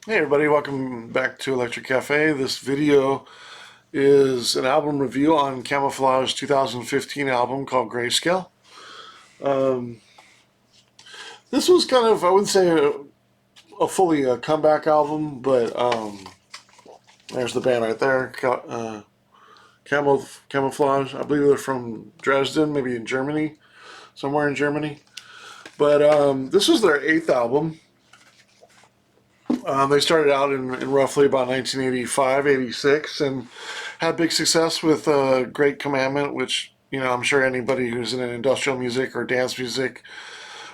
Hey everybody, welcome back to Electric Cafe. This video is an album review on Camouflage 2015 album called Greyscale. Um, this was kind of, I wouldn't say a fully comeback album, but there's the band right there, Camouflage. I believe they're from Dresden, maybe in Germany, somewhere in Germany. But this was their eighth album. They started out in roughly about 1985, 86, and had big success with Great Commandment, which, I'm sure anybody who's in industrial music or dance music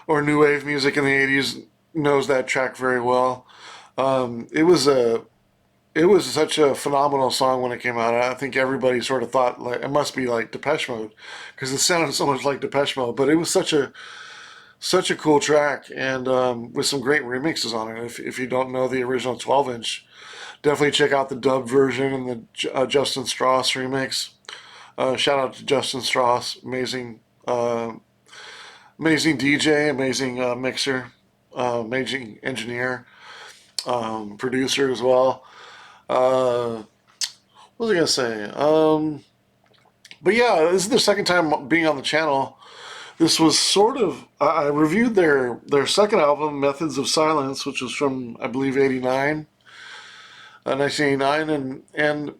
or new wave music in the 80s knows that track very well. It was such a phenomenal song when it came out. I think everybody sort of thought like it must be like Depeche Mode because it sounded so much like Depeche Mode, but it was such a cool track and with some great remixes on it. If you don't know the original 12-inch, definitely check out the dub version and the Justin Strauss remix. Shout out to Justin Strauss, amazing DJ, amazing mixer, amazing engineer, producer as well. Uh, what was I gonna say? But yeah, this is the second time being on the channel. This was sort of I reviewed their second album, Methods of Silence, which was from I believe 1989, and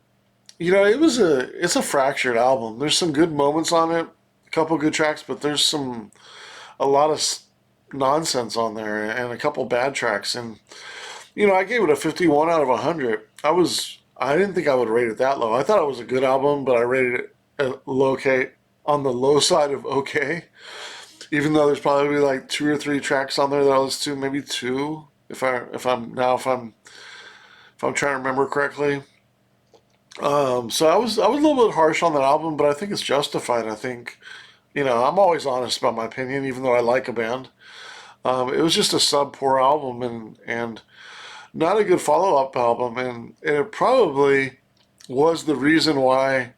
it's a fractured album. There's some good moments on it, a couple good tracks, but there's a lot of nonsense on there and a couple bad tracks. And I gave it a 51 out of 100. I didn't think I would rate it that low. I thought it was a good album, but I rated it on the low side of okay. Even though there's probably like two or three tracks on there that I listen to, maybe two, if I'm trying to remember correctly. So I was a little bit harsh on that album, but I think it's justified. I think I'm always honest about my opinion, even though I like a band. It was just a sub poor album and not a good follow up album, and it probably was the reason why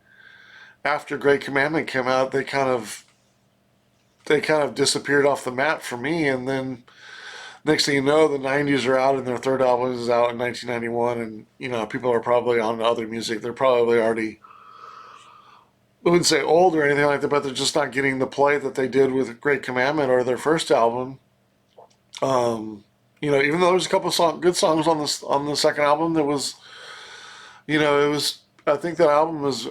after Great Commandment came out, they kind of disappeared off the map for me, and then next thing you know, the '90s are out, and their third album is out in 1991, and people are probably on to other music. They're probably already, I wouldn't say old or anything like that, but they're just not getting the play that they did with Great Commandment or their first album. Even though there's a couple good songs on the second album, there was, it was. I think that album is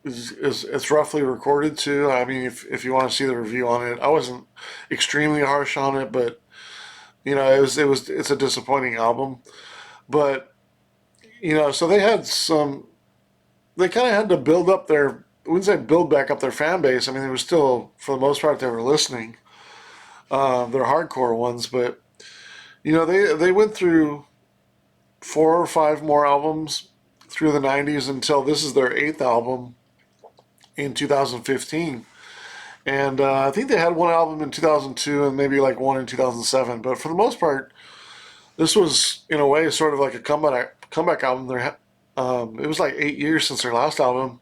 it's roughly recorded too. I mean, if you want to see the review on it, I wasn't extremely harsh on it, but it's a disappointing album. But so they kind of had to build up their, I wouldn't say build back up their fan base. I mean, they were still, for the most part, they were listening. They're hardcore ones, but they went through four or five more albums through the '90s until this is their eighth album in 2015. And I think they had one album in 2002 and maybe like one in 2007. But for the most part, this was in a way sort of like a comeback album. It was like 8 years since their last album,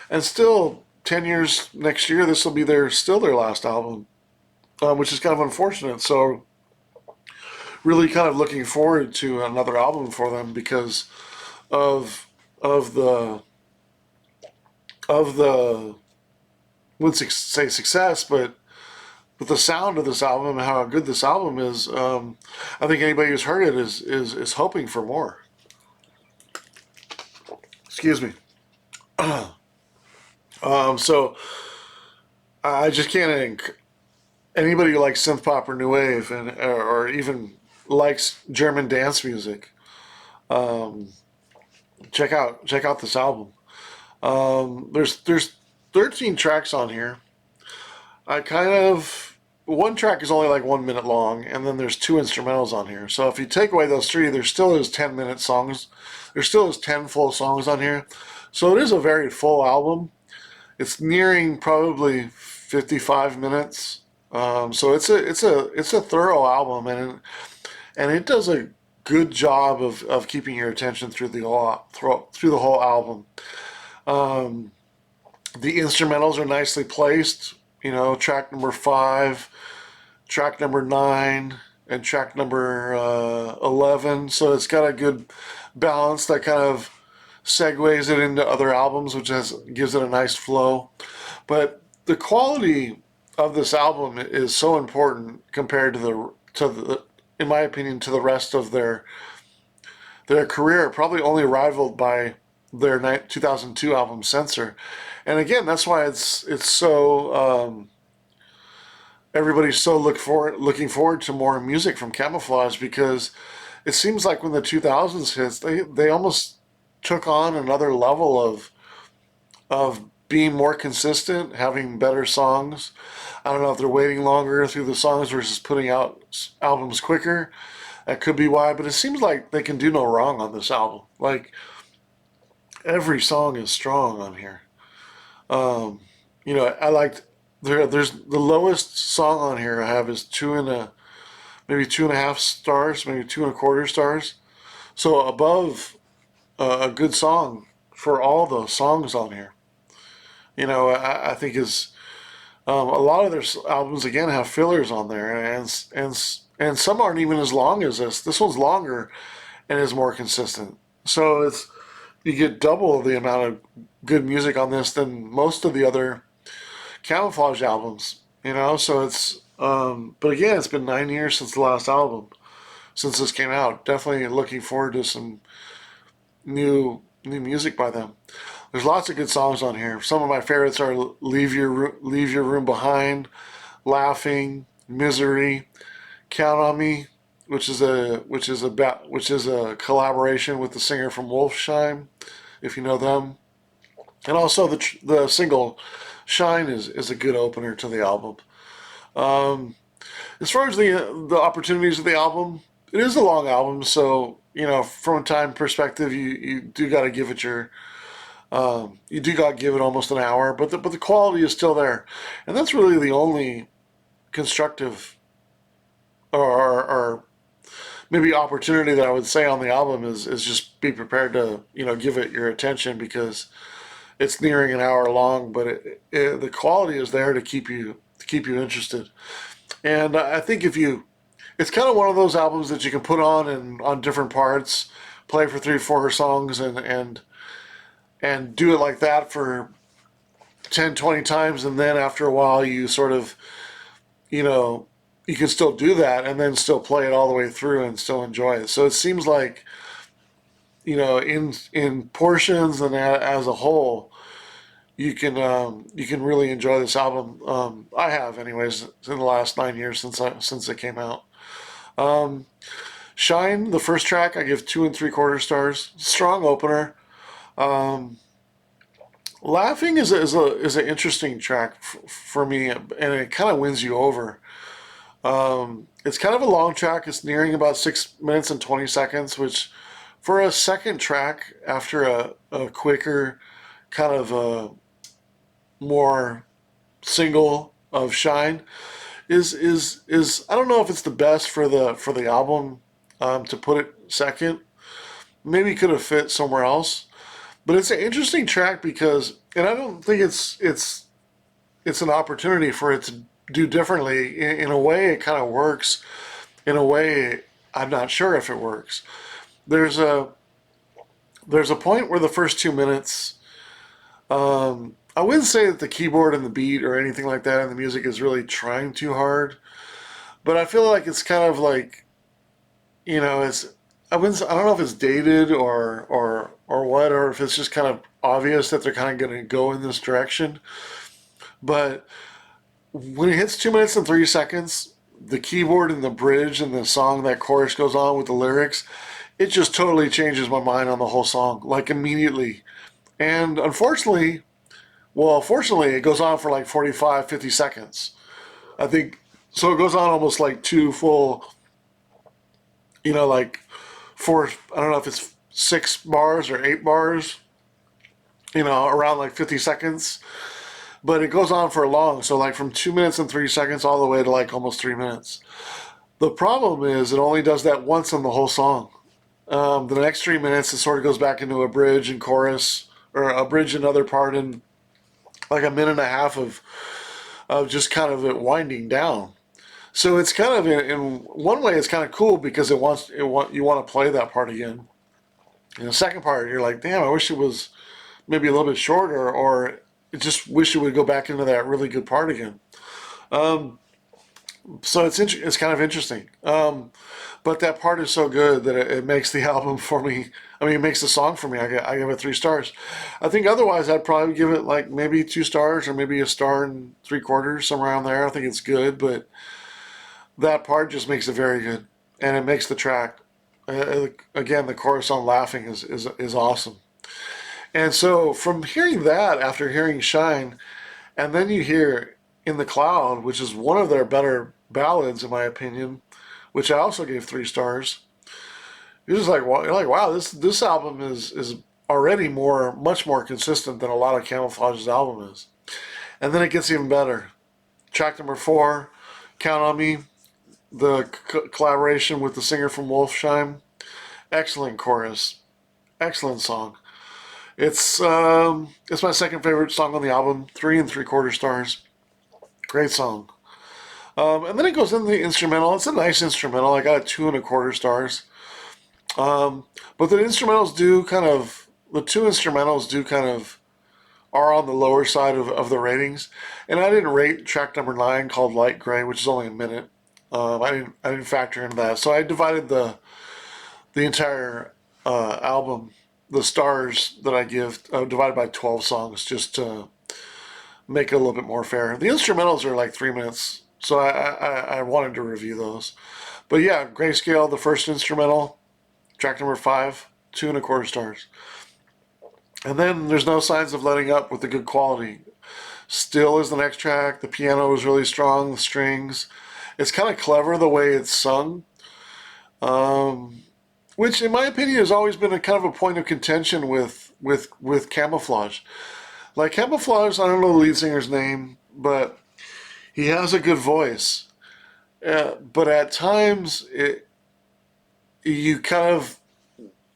and still 10 years next year. This will be their last album, which is kind of unfortunate. So really, kind of looking forward to another album for them because of of the of the wouldn't say success, but the sound of this album and how good this album is. I think anybody who's heard it is hoping for more. Excuse me. So I just can't. Anybody who likes synth pop or new wave or even likes German dance music, um, check out this album. There's 13 tracks on here. I kind of one track is only like 1 minute long, and then there's two instrumentals on here. So if you take away those three, there still is 10-minute songs. There still is 10 full songs on here. So it is a very full album. It's nearing probably 55 minutes. So it's a thorough album, and it does a good job of keeping your attention through the whole album. Um, the instrumentals are nicely placed. Track number 5, track number 9, and track number 11. So it's got a good balance that kind of segues it into other albums, which gives it a nice flow. But the quality of this album is so important compared to the in my opinion, to the rest of their career, probably only rivaled by their 2002 album Censor. And again, that's why it's so everybody's so looking forward to more music from Camouflage, because it seems like when the 2000s hits, they almost took on another level of being more consistent, having better songs. I don't know if they're waiting longer through the songs versus putting out albums quicker. That could be why, but it seems like they can do no wrong on this album. Like, every song is strong on here. Um, I liked there's the lowest song on here I have is maybe 2.5 stars, maybe 2.25 stars. So above a good song for all the songs on here. I think is a lot of their albums again have fillers on there, and some aren't even as long as this. This one's longer and is more consistent. So you get double the amount of good music on this than most of the other Camouflage albums. So but again, it's been 9 years since the last album, since this came out. Definitely looking forward to some new music by them. There's lots of good songs on here. Some of my favorites are Leave Your Room Behind, Laughing, Misery, Count on Me, which is a collaboration with the singer from Wolfsheim, if you know them. And also the single Shine is a good opener to the album. Um, as far as the opportunities of the album, it is a long album, so from a time perspective, you do got to give it you do got to give it almost an hour, but the quality is still there, and that's really the only constructive or maybe opportunity that I would say on the album is just be prepared to give it your attention, because it's nearing an hour long, but the quality is there to keep you interested. And I think it's kind of one of those albums that you can put on different parts, play for 3 or 4 songs, and do it like that for 10, 20 times, and then after a while you sort of you can still do that and then still play it all the way through and still enjoy it. So it seems like in portions and as a whole, you can really enjoy this album. I have, anyways, in the last 9 years since it came out. Um, Shine, the first track, I give 2.75 stars. Strong opener. Um, Laughing is an interesting track for me, and it kind of wins you over. It's kind of a long track. It's nearing about 6 minutes and 20 seconds, which for a second track after a quicker kind of a more single of Shine is I don't know if it's the best for the album, to put it second. Maybe could have fit somewhere else, but it's an interesting track because, and I don't think it's an opportunity for it to do differently. In a way, it kind of works. In a way, I'm not sure if it works. There's a point where the first 2 minutes, I wouldn't say that the keyboard and the beat or anything like that in the music is really trying too hard, but I feel like it's kind of like, it's I don't know if it's dated or what, or if it's just kind of obvious that they're kind of going to go in this direction. But when it hits 2 minutes and 3 seconds, the keyboard and the bridge and the song, that chorus goes on with the lyrics, it just totally changes my mind on the whole song, like immediately. And fortunately, it goes on for like 45, 50 seconds. I think, so it goes on almost like 2 full, like I don't know if it's 6 bars or 8 bars, around like 50 seconds. But it goes on for long, so like from 2 minutes and 3 seconds all the way to like almost 3 minutes. The problem is it only does that once in the whole song. The next 3 minutes, it sort of goes back into a bridge and chorus, or a bridge and other part, and like a minute and a half of just kind of it winding down. So it's kind of in one way it's kind of cool because you want to play that part again. And the second part you're like, damn, I wish it was maybe a little bit shorter, or just wish it would go back into that really good part again. Um, so it's kind of interesting. But that part is so good that it makes the album for me. I mean, it makes the song for me. I give it 3 stars. I think otherwise I'd probably give it like maybe 2 stars or maybe a star and 3/4, somewhere around there. I think it's good, but that part just makes it very good, and it makes the track. Again, the chorus on "Laughing" is awesome. And so from hearing that after hearing "Shine," and then you hear "In the Cloud," which is one of their better ballads in my opinion, which I also gave 3 stars. You're just like, you're like, wow, this album is already much more consistent than a lot of Camouflage's album is. And then it gets even better. Track number 4, "Count on Me," the collaboration with the singer from Wolfsheim. Excellent chorus, excellent song. It's my second favorite song on the album. 3 3/4 stars. Great song. And then it goes into the instrumental. It's a nice instrumental. I got it 2 1/4 stars. But the 2 instrumentals do kind of are on the lower side of the ratings. And I didn't rate track number 9 called "Light Gray," which is only a minute. I didn't factor into that. So I divided the entire album, the stars that I give, divided by 12 songs just to make it a little bit more fair. The instrumentals are like 3 minutes, so I wanted to review those. But yeah, Greyscale, the first instrumental, track number 5, 2 1/4 stars. And then there's no signs of letting up with the good quality. Still is the next track. The piano is really strong, the strings. It's kind of clever the way it's sung, which in my opinion has always been a kind of a point of contention with Camouflage. Like Camouflage, I don't know the lead singer's name, but he has a good voice. But at times, you kind of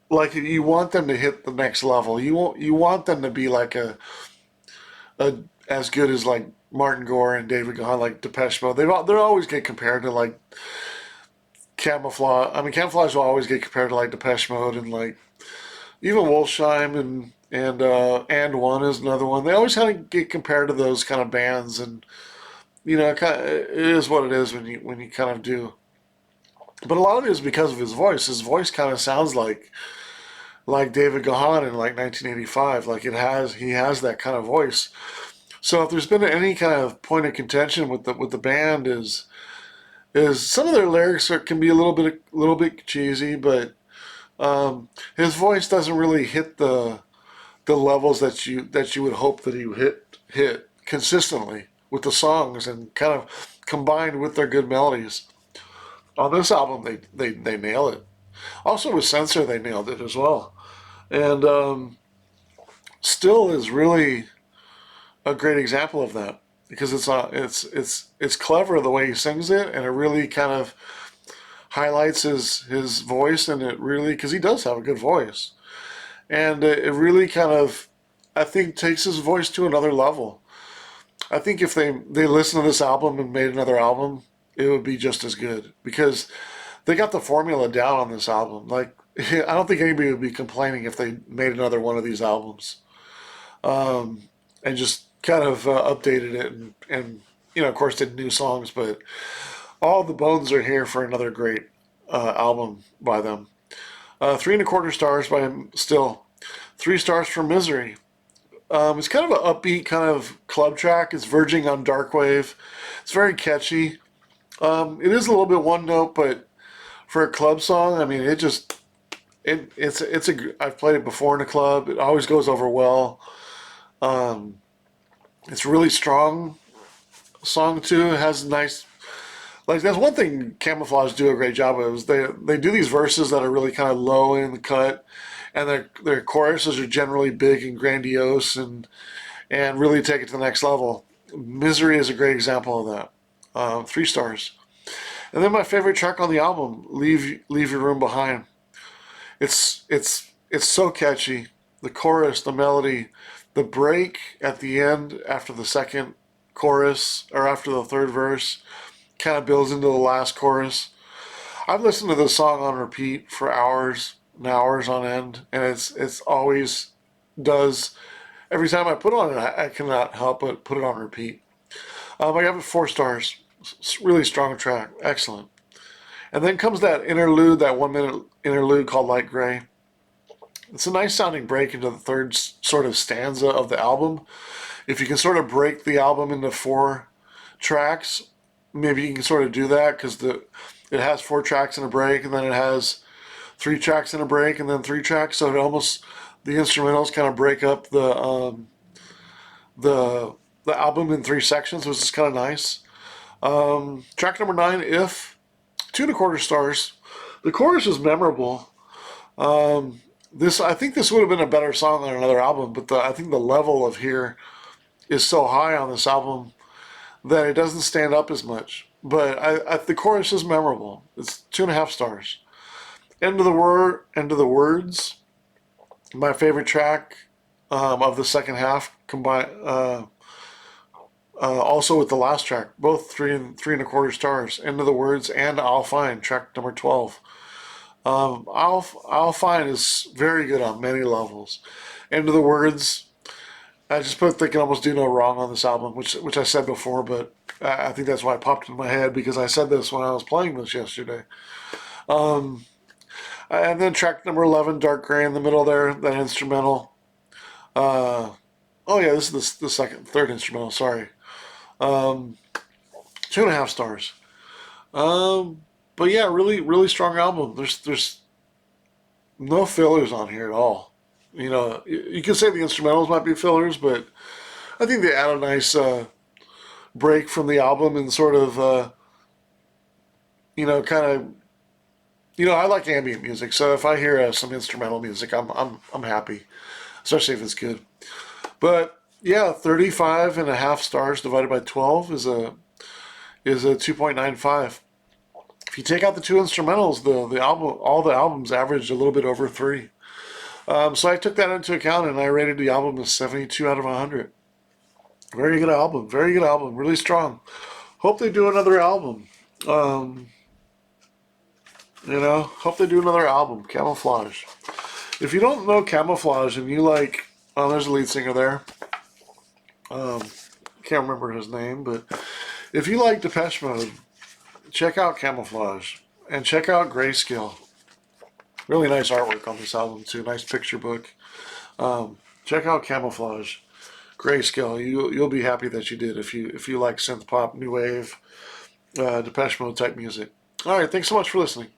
like you want them to hit the next level. You want them to be like a as good as like Martin Gore and David Gahan, like Depeche Mode. They're always get compared to like Camouflage. I mean, Camouflage will always get compared to like Depeche Mode and like even Wolfsheim and One is another one. They always kind of get compared to those kind of bands, and it is what it is when you kind of do. But a lot of it is because of his voice. His voice kind of sounds like David Gahan in like 1985. Like he has that kind of voice. So if there's been any kind of point of contention with the band is some of their lyrics can be a little bit cheesy, but his voice doesn't really hit the levels that you would hope that he would hit consistently with the songs and kind of combined with their good melodies. On this album, they nail it. Also with Censor, they nailed it as well. And Still is really a great example of that because it's clever the way he sings it, and it really kind of highlights his voice, and it really, because he does have a good voice, and it really kind of, I think, takes his voice to another level. I think if they listened to this album and made another album, it would be just as good because they got the formula down on this album. Like I don't think anybody would be complaining if they made another one of these albums, and just kind of updated it and of course did new songs, but all the bones are here for another great album by them. 3 1/4 stars by him still. 3 stars for Misery. It's kind of an upbeat kind of club track. It's verging on dark wave. It's very catchy. It is a little bit one note, but for a club song, I mean, I've played it before in a club. It always goes over well. It's really strong song too. It has nice, like that's one thing Camouflage do a great job of is they do these verses that are really kind of low in the cut, and their choruses are generally big and grandiose and really take it to the next level. Misery is a great example of that. 3 stars. And then my favorite track on the album, Leave Your Room Behind. It's so catchy. The chorus, the melody, the break at the end after the second chorus or after the third verse kind of builds into the last chorus. I've listened to this song on repeat for hours and hours on end, and it's always does. Every time I put on it, I cannot help but put it on repeat. I give it 4 stars. It's a really strong track, excellent. And then comes that interlude, that 1 minute interlude called Light Gray. It's a nice sounding break into the third sort of stanza of the album. If you can sort of break the album into 4 tracks, maybe you can sort of do that because it has 4 tracks and a break, and then it has 3 tracks and a break, and then 3 tracks. So it almost the instrumentals kind of break up the album in 3 sections, which is kind of nice. Track number 9, If, 2.25 stars. The chorus is memorable. I think this would have been a better song on another album, but I think the level of here is so high on this album that it doesn't stand up as much. But the chorus is memorable. It's 2.5 stars. End of the Words, my favorite track of the second half, combined also with the last track, both 3.25 stars. End of the Words and I'll Find, track number 12. I'll Find is very good on many levels. End of the Words, I just put They Can Almost Do No Wrong on this album, which I said before, but I think that's why it popped in my head because I said this when I was playing this yesterday. And then track number 11, Dark Gray in the middle there, that instrumental. Oh yeah, this is the third instrumental, sorry. 2.5 stars. But yeah, really, really strong album. There's no fillers on here at all. You know, you can say the instrumentals might be fillers, but I think they add a nice break from the album and sort of, kind of, I like ambient music, so if I hear some instrumental music, I'm happy, especially if it's good. But yeah, 35.5 stars divided by 12 is a 2.95. If you take out the 2 instrumentals, all the albums averaged a little bit over 3. So I took that into account and I rated the album as 72 out of 100. Very good album, really strong. Hope they do another album. Hope they do another album. Camouflage. If you don't know Camouflage and you like, there's a lead singer there. Can't remember his name, but if you like Depeche Mode, check out Camouflage and check out Greyscale. Really nice artwork on this album too. Nice picture book. Check out Camouflage, Greyscale. You'll be happy that you did if you like synth pop, new wave, Depeche Mode type music. All right, thanks so much for listening.